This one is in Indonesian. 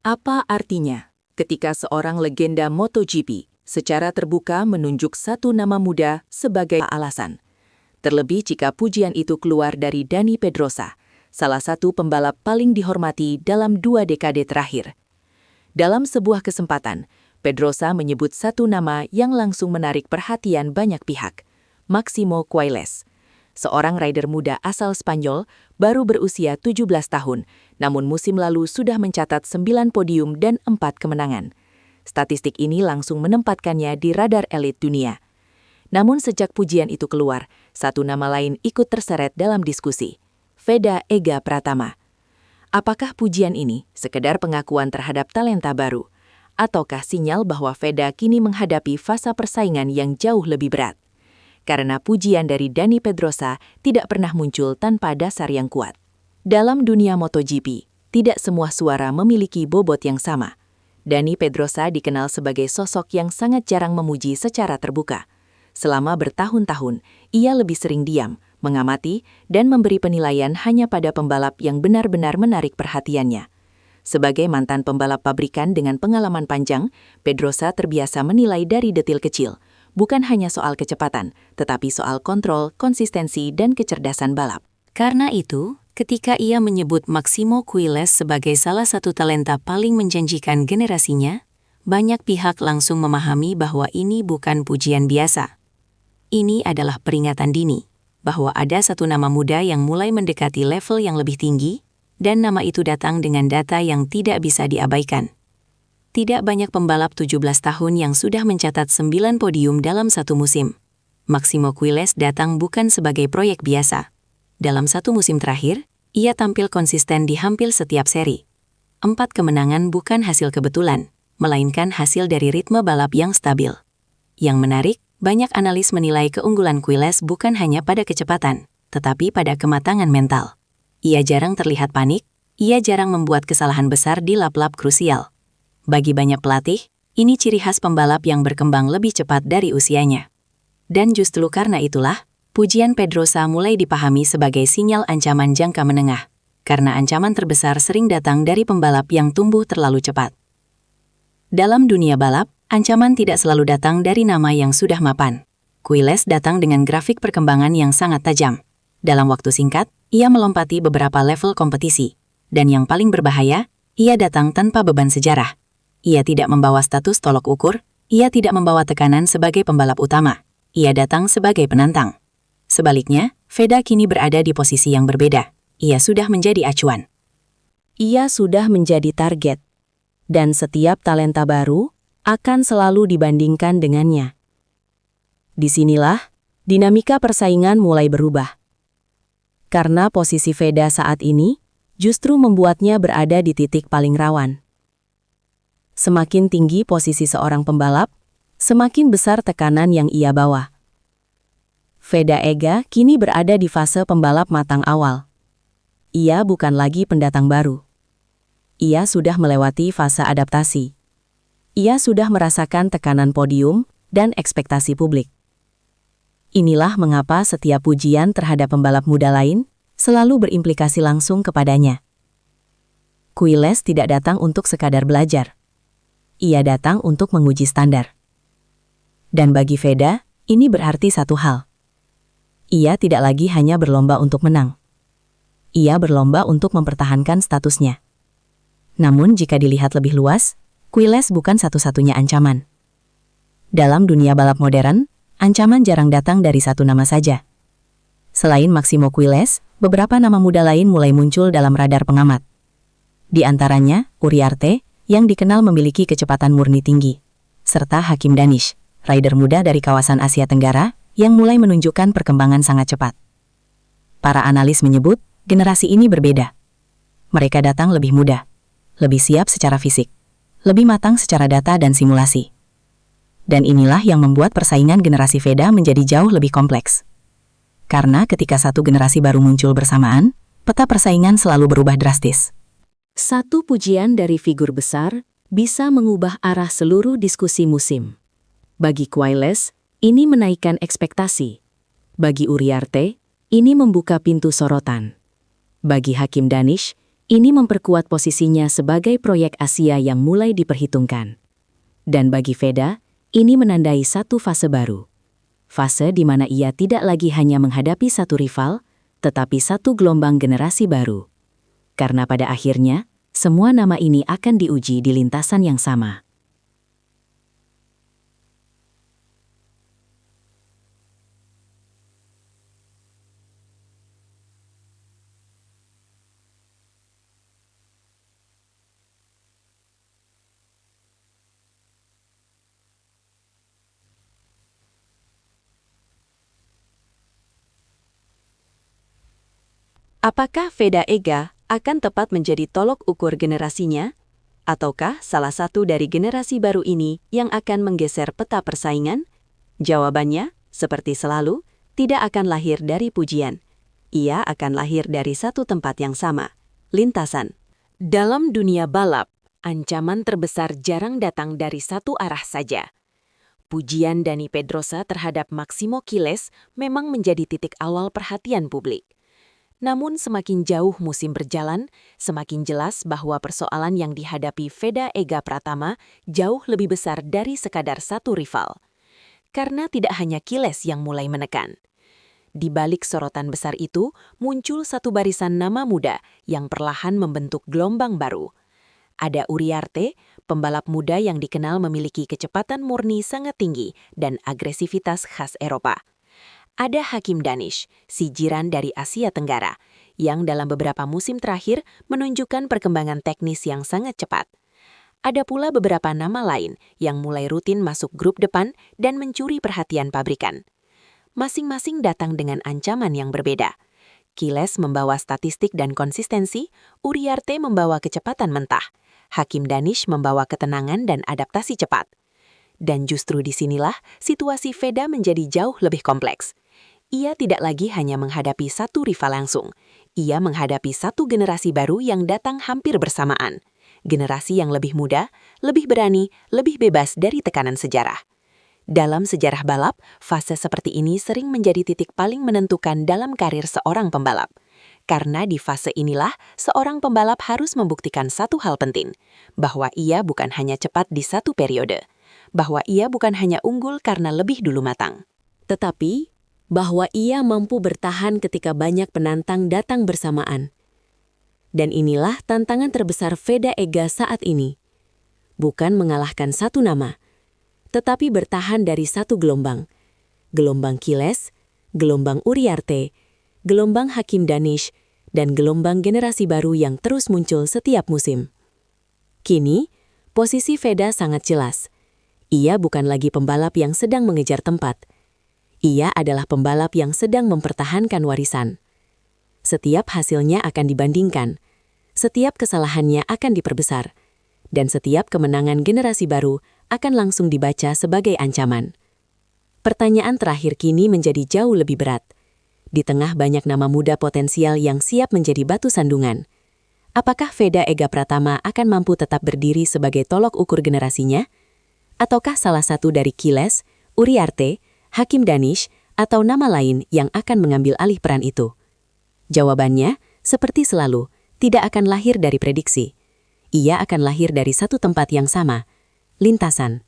Apa artinya ketika seorang legenda MotoGP secara terbuka menunjuk satu nama muda sebagai alasan? Terlebih jika pujian itu keluar dari Dani Pedrosa, salah satu pembalap paling dihormati dalam 2 dekade terakhir. Dalam sebuah kesempatan, Pedrosa menyebut satu nama yang langsung menarik perhatian banyak pihak, Máximo Quailez. Seorang rider muda asal Spanyol baru berusia 17 tahun, namun musim lalu sudah mencatat 9 podium dan 4 kemenangan. Statistik ini langsung menempatkannya di radar elit dunia. Namun sejak pujian itu keluar, satu nama lain ikut terseret dalam diskusi, Veda Ega Pratama. Apakah pujian ini sekedar pengakuan terhadap talenta baru, ataukah sinyal bahwa Veda kini menghadapi fase persaingan yang jauh lebih berat? Karena pujian dari Dani Pedrosa tidak pernah muncul tanpa dasar yang kuat. Dalam dunia MotoGP, tidak semua suara memiliki bobot yang sama. Dani Pedrosa dikenal sebagai sosok yang sangat jarang memuji secara terbuka. Selama bertahun-tahun, ia lebih sering diam, mengamati, dan memberi penilaian hanya pada pembalap yang benar-benar menarik perhatiannya. Sebagai mantan pembalap pabrikan dengan pengalaman panjang, Pedrosa terbiasa menilai dari detil kecil, bukan hanya soal kecepatan, tetapi soal kontrol, konsistensi, dan kecerdasan balap. Karena itu, ketika ia menyebut Máximo Quailez sebagai salah satu talenta paling menjanjikan generasinya, banyak pihak langsung memahami bahwa ini bukan pujian biasa. Ini adalah peringatan dini, bahwa ada satu nama muda yang mulai mendekati level yang lebih tinggi, dan nama itu datang dengan data yang tidak bisa diabaikan. Tidak banyak pembalap 17 tahun yang sudah mencatat 9 podium dalam satu musim. Máximo Quailez datang bukan sebagai proyek biasa. Dalam satu musim terakhir, ia tampil konsisten di hampir setiap seri. 4 kemenangan bukan hasil kebetulan, melainkan hasil dari ritme balap yang stabil. Yang menarik, banyak analis menilai keunggulan Quailez bukan hanya pada kecepatan, tetapi pada kematangan mental. Ia jarang terlihat panik, ia jarang membuat kesalahan besar di lap-lap krusial. Bagi banyak pelatih, ini ciri khas pembalap yang berkembang lebih cepat dari usianya. Dan justru karena itulah, pujian Pedrosa mulai dipahami sebagai sinyal ancaman jangka menengah, karena ancaman terbesar sering datang dari pembalap yang tumbuh terlalu cepat. Dalam dunia balap, ancaman tidak selalu datang dari nama yang sudah mapan. Quailez datang dengan grafik perkembangan yang sangat tajam. Dalam waktu singkat, ia melompati beberapa level kompetisi. Dan yang paling berbahaya, ia datang tanpa beban sejarah. Ia tidak membawa status tolok ukur, ia tidak membawa tekanan sebagai pembalap utama. Ia datang sebagai penantang. Sebaliknya, Veda kini berada di posisi yang berbeda. Ia sudah menjadi acuan. Ia sudah menjadi target. Dan setiap talenta baru akan selalu dibandingkan dengannya. Disinilah, dinamika persaingan mulai berubah. Karena posisi Veda saat ini, justru membuatnya berada di titik paling rawan. Semakin tinggi posisi seorang pembalap, semakin besar tekanan yang ia bawa. Veda Ega kini berada di fase pembalap matang awal. Ia bukan lagi pendatang baru. Ia sudah melewati fase adaptasi. Ia sudah merasakan tekanan podium dan ekspektasi publik. Inilah mengapa setiap pujian terhadap pembalap muda lain selalu berimplikasi langsung kepadanya. Quailez tidak datang untuk sekadar belajar. Ia datang untuk menguji standar. Dan bagi Veda, ini berarti satu hal. Ia tidak lagi hanya berlomba untuk menang. Ia berlomba untuk mempertahankan statusnya. Namun jika dilihat lebih luas, Quailez bukan satu-satunya ancaman. Dalam dunia balap modern, ancaman jarang datang dari satu nama saja. Selain Máximo Quailez, beberapa nama muda lain mulai muncul dalam radar pengamat. Di antaranya, Uriarte, yang dikenal memiliki kecepatan murni tinggi, serta Hakim Danish, rider muda dari kawasan Asia Tenggara, yang mulai menunjukkan perkembangan sangat cepat. Para analis menyebut, generasi ini berbeda. Mereka datang lebih muda, lebih siap secara fisik, lebih matang secara data dan simulasi. Dan inilah yang membuat persaingan generasi Veda menjadi jauh lebih kompleks. Karena ketika satu generasi baru muncul bersamaan, peta persaingan selalu berubah drastis. Satu pujian dari figur besar bisa mengubah arah seluruh diskusi musim. Bagi Quailez, ini menaikkan ekspektasi. Bagi Uriarte, ini membuka pintu sorotan. Bagi Hakim Danish, Ini memperkuat posisinya sebagai proyek Asia yang mulai diperhitungkan. Dan bagi Veda, ini menandai satu fase baru. Fase di mana ia tidak lagi hanya menghadapi satu rival, tetapi satu gelombang generasi baru. Karena pada akhirnya, semua nama ini akan diuji di lintasan yang sama. Apakah Veda Ega akan tepat menjadi tolok ukur generasinya? Ataukah salah satu dari generasi baru ini yang akan menggeser peta persaingan? Jawabannya, seperti selalu, tidak akan lahir dari pujian. Ia akan lahir dari satu tempat yang sama, lintasan. Dalam dunia balap, ancaman terbesar jarang datang dari satu arah saja. Pujian Dani Pedrosa terhadap Maximo Quiles memang menjadi titik awal perhatian publik. Namun semakin jauh musim berjalan, semakin jelas bahwa persoalan yang dihadapi Veda Ega Pratama jauh lebih besar dari sekadar satu rival. Karena tidak hanya Quiles yang mulai menekan. Di balik sorotan besar itu, muncul satu barisan nama muda yang perlahan membentuk gelombang baru. Ada Uriarte, pembalap muda yang dikenal memiliki kecepatan murni sangat tinggi dan agresivitas khas Eropa. Ada Hakim Danish, si jiran dari Asia Tenggara, yang dalam beberapa musim terakhir menunjukkan perkembangan teknis yang sangat cepat. Ada pula beberapa nama lain yang mulai rutin masuk grup depan dan mencuri perhatian pabrikan. Masing-masing datang dengan ancaman yang berbeda. Quiles membawa statistik dan konsistensi, Uriarte membawa kecepatan mentah, Hakim Danish membawa ketenangan dan adaptasi cepat. Dan justru disinilah situasi Veda menjadi jauh lebih kompleks. Ia tidak lagi hanya menghadapi satu rival langsung. Ia menghadapi satu generasi baru yang datang hampir bersamaan. Generasi yang lebih muda, lebih berani, lebih bebas dari tekanan sejarah. Dalam sejarah balap, fase seperti ini sering menjadi titik paling menentukan dalam karir seorang pembalap. Karena di fase inilah, seorang pembalap harus membuktikan satu hal penting, bahwa ia bukan hanya cepat di satu periode, bahwa ia bukan hanya unggul karena lebih dulu matang, tetapi bahwa ia mampu bertahan ketika banyak penantang datang bersamaan. Dan inilah tantangan terbesar Veda Ega saat ini. Bukan mengalahkan satu nama, tetapi bertahan dari satu gelombang. Gelombang Quiles, gelombang Uriarte, gelombang Hakim Danish, dan gelombang generasi baru yang terus muncul setiap musim. Kini, posisi Veda sangat jelas. Ia bukan lagi pembalap yang sedang mengejar tempat. Ia adalah pembalap yang sedang mempertahankan warisan. Setiap hasilnya akan dibandingkan, setiap kesalahannya akan diperbesar, dan setiap kemenangan generasi baru akan langsung dibaca sebagai ancaman. Pertanyaan terakhir kini menjadi jauh lebih berat. Di tengah banyak nama muda potensial yang siap menjadi batu sandungan, apakah Veda Ega Pratama akan mampu tetap berdiri sebagai tolok ukur generasinya? Ataukah salah satu dari Quiles, Uriarte, Hakim Danish, atau nama lain yang akan mengambil alih peran itu? Jawabannya, seperti selalu, tidak akan lahir dari prediksi. Ia akan lahir dari satu tempat yang sama, lintasan.